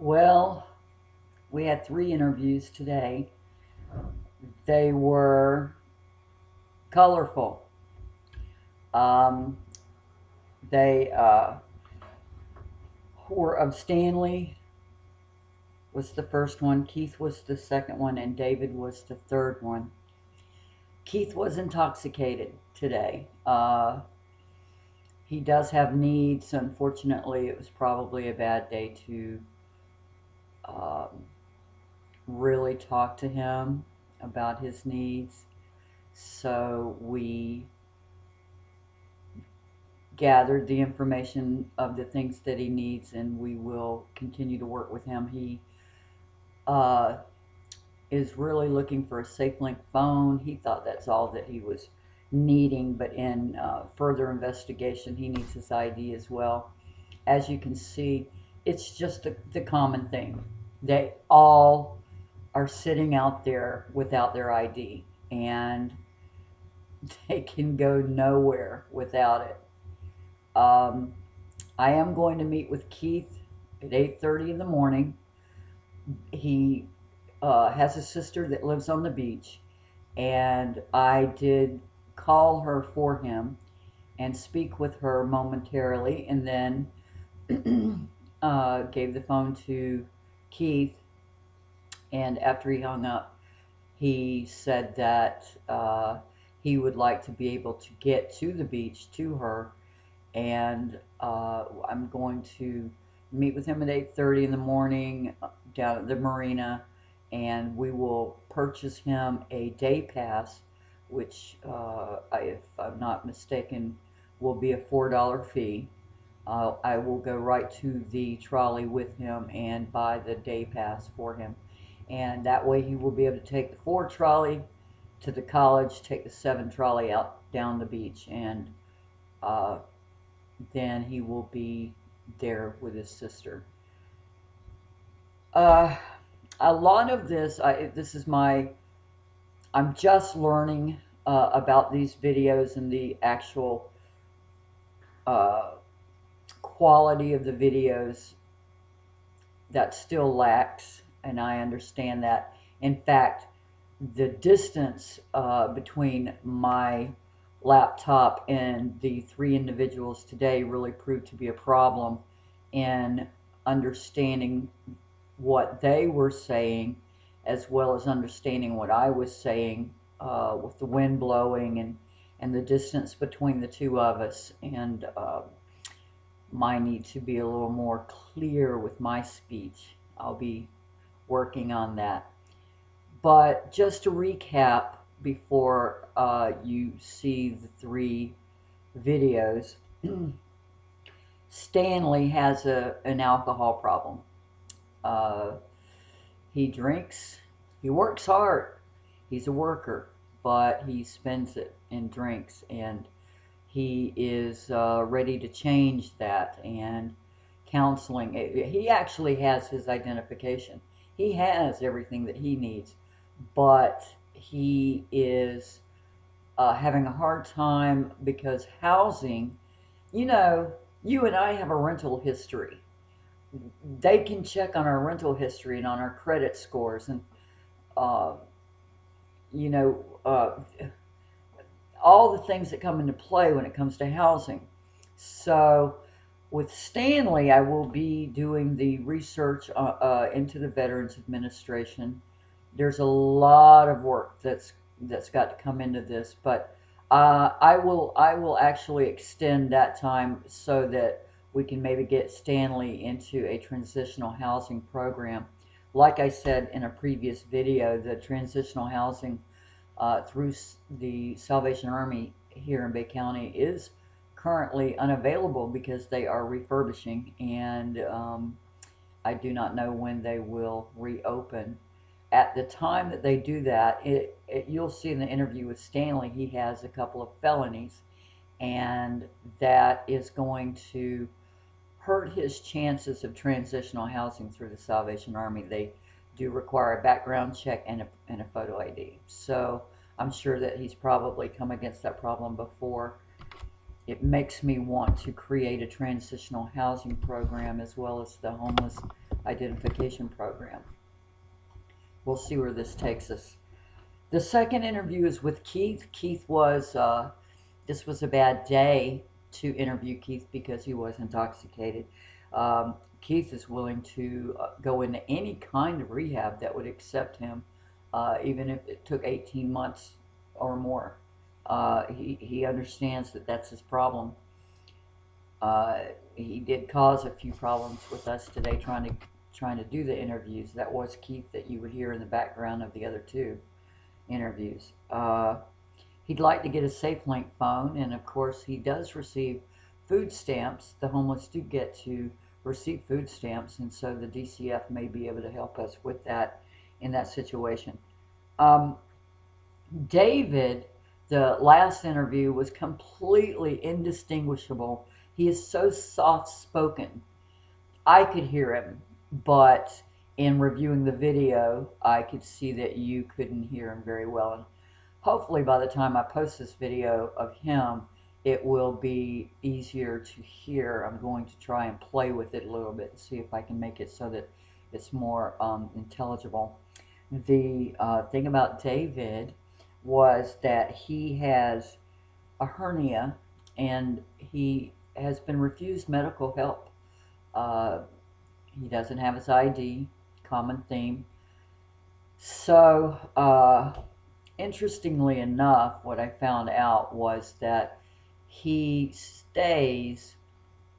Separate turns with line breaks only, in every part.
Well, we had 3 interviews today. They were colorful. Um, they were of Stanley was the first one, Keith was the second one, and David was the third one. Keith was intoxicated today. He does have needs. Unfortunately, it was probably a bad day to um, really talk to him about his needs. So we gathered the information of the things that he needs, and we will continue to work with him. He uh, is really looking for a SafeLink phone. He thought that's all that he was needing, but in further investigation, he needs his ID as well. As you can see, it's just the common thing. They all are sitting out there without their ID, and they can go nowhere without it. Um, I am going to meet with Keith at 8:30 in the morning. He has a sister that lives on the beach, and I did call her for him and speak with her momentarily, and then gave the phone to Keith. And after he hung up, he said that he would like to be able to get to the beach to her, and I'm going to meet with him at 8:30 in the morning down at the marina, and we will purchase him a day pass, which, if I'm not mistaken, will be a $4 fee. I will go right to the trolley with him and buy the day pass for him, and that way he will be able to take the 4 trolley to the college, take the 7 trolley out down the beach, and uh, then he will be there with his sister. Uh, a lot of this, this is I'm just learning about these videos and the actual uh, quality of the videos that still lacks, and I understand that. In fact, the distance between my laptop and the 3 individuals today really proved to be a problem in understanding what they were saying, as well as understanding what I was saying with the wind blowing and the distance between the two of us, and my need to be a little more clear with my speech. I'll be working on that. But just to recap before you see the 3 videos, Stanley has an alcohol problem. Uh, he drinks, he works hard, he's a worker, but he spends it in drinks, and he is ready to change that. And counseling, he actually has his identification. He has everything that he needs, but he is having a hard time because housing, you know, you and I have a rental history. They can check on our rental history and on our credit scores, and uh, you know, all the things that come into play when it comes to housing. So with Stanley, I will be doing the research into the Veterans Administration. There's a lot of work that's got to come into this, but I will actually extend that time so that we can maybe get Stanley into a transitional housing program. Like I said in a previous video, the transitional housing through the Salvation Army here in Bay County is currently unavailable because they are refurbishing, and I do not know when they will reopen. At the time that they do that, you'll see in the interview with Stanley, he has a couple of felonies, and that is going to hurt his chances of transitional housing through the Salvation Army. They do require a background check and a photo ID. So I'm sure that he's probably come against that problem before. It makes me want to create a transitional housing program as well as the homeless identification program. We'll see where this takes us. The second interview is with Keith. Keith was, this was a bad day to interview Keith because he was intoxicated. Keith is willing to go into any kind of rehab that would accept him, even if it took 18 months or more. He understands that that's his problem. He did cause a few problems with us today trying to do the interviews. That was Keith that you would hear in the background of the other two interviews. He'd like to get a SafeLink phone, and of course he does receive food stamps. The homeless do get to receive food stamps, and so the DCF may be able to help us with that in that situation. David, the last interview, was completely indistinguishable. He is so soft spoken. I could hear him, but in reviewing the video, I could see that you couldn't hear him very well. And hopefully by the time I post this video of him, it will be easier to hear. I'm going to try and play with it a little bit and see if I can make it so that it's more intelligible. The thing about David was that he has a hernia and he has been refused medical help. He doesn't have his ID, common theme. So, interestingly enough, what I found out was that he stays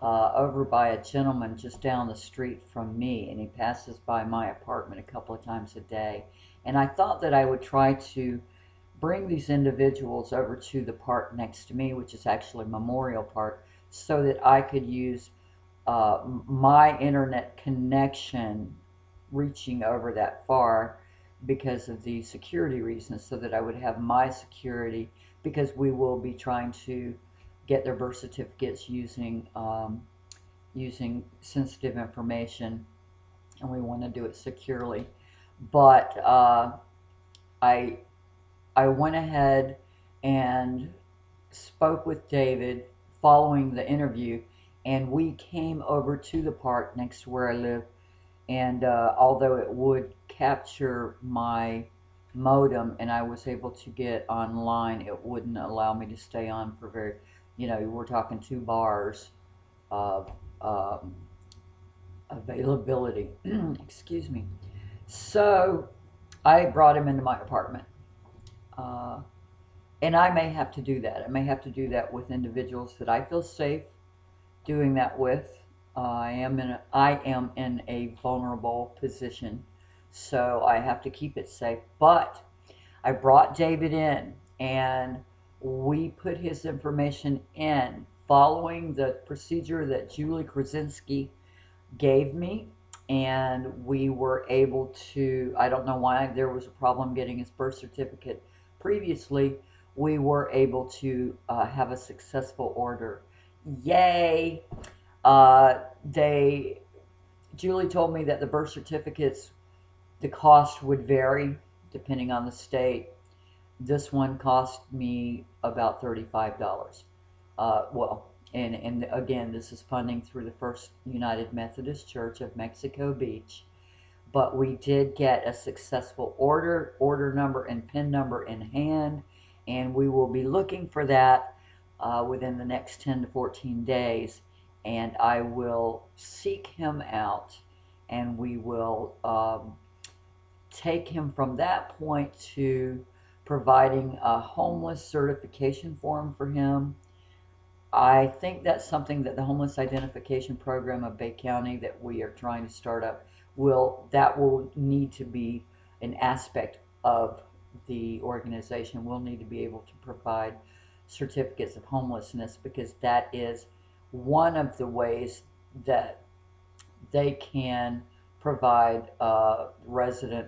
over by a gentleman just down the street from me, and he passes by my apartment a couple of times a day. And I thought that I would try to bring these individuals over to the park next to me, which is actually Memorial Park, so that I could use my internet connection reaching over that far because of the security reasons, so that I would have my security, because we will be trying to get their birth certificates using using sensitive information, and we want to do it securely. But I went ahead and spoke with David following the interview, and we came over to the park next to where I live. And although it would capture my modem and I was able to get online, it wouldn't allow me to stay on for very, we're talking 2 bars of availability. Excuse me. So I brought him into my apartment. And I may have to do that. I may have to do that with individuals that I feel safe doing that with. I am in a vulnerable position, so I have to keep it safe. But I brought David in, and we put his information in following the procedure that Julie Krasinski gave me, and we were able to, I don't know why there was a problem getting his birth certificate previously, we were able to have a successful order. Yay! Julie told me that the birth certificates, the cost would vary depending on the state. This one cost me about $35. And again, this is funding through the First United Methodist Church of Mexico Beach. But we did get a successful order number and PIN number in hand, and we will be looking for that within the next 10 to 14 days. And I will seek him out, and we will take him from that point to providing a homeless certification form for him. I think that's something that the Homeless Identification Program of Bay County that we are trying to start up will need to be an aspect of the organization. We'll need to be able to provide certificates of homelessness, because that is one of the ways that they can provide resident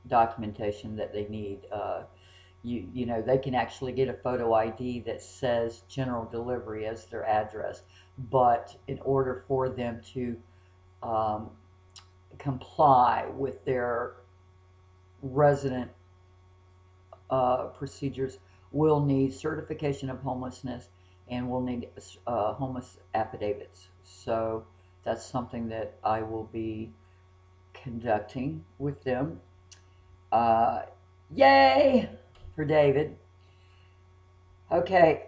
documentation that they need. They can actually get a photo ID that says general delivery as their address, but in order for them to comply with their resident procedures, we'll need certification of homelessness, and we'll need homeless affidavits. So That's something that I will be conducting with them. Uh, Yay for David. Okay.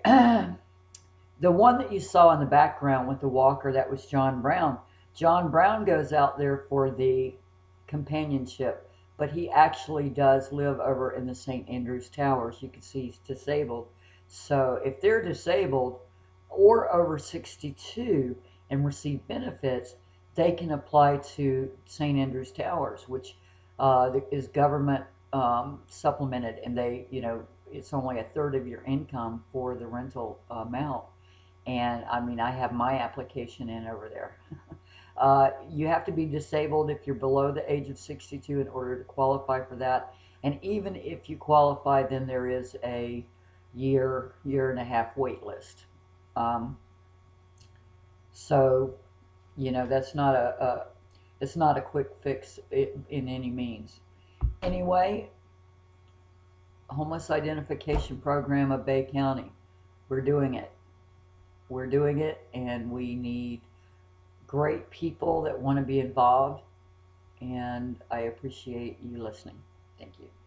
The one that you saw in the background with the walker, that was John Brown. John Brown goes out there for the companionship, but he actually does live over in the St. Andrews Towers. You can see he's disabled. So if they're disabled or over 62 and receive benefits, they can apply to St. Andrews Towers, which is government supplemented, and it's only a third of your income for the rental amount. And I mean, I have my application in over there. You have to be disabled if you're below the age of 62 in order to qualify for that. And even if you qualify, then there is a year and a half wait list. Um, so, that's not it's not a quick fix in any means. Anyway, homeless identification program of Bay County. We're doing it. We're doing it, and we need great people that want to be involved, and I appreciate you listening. Thank you.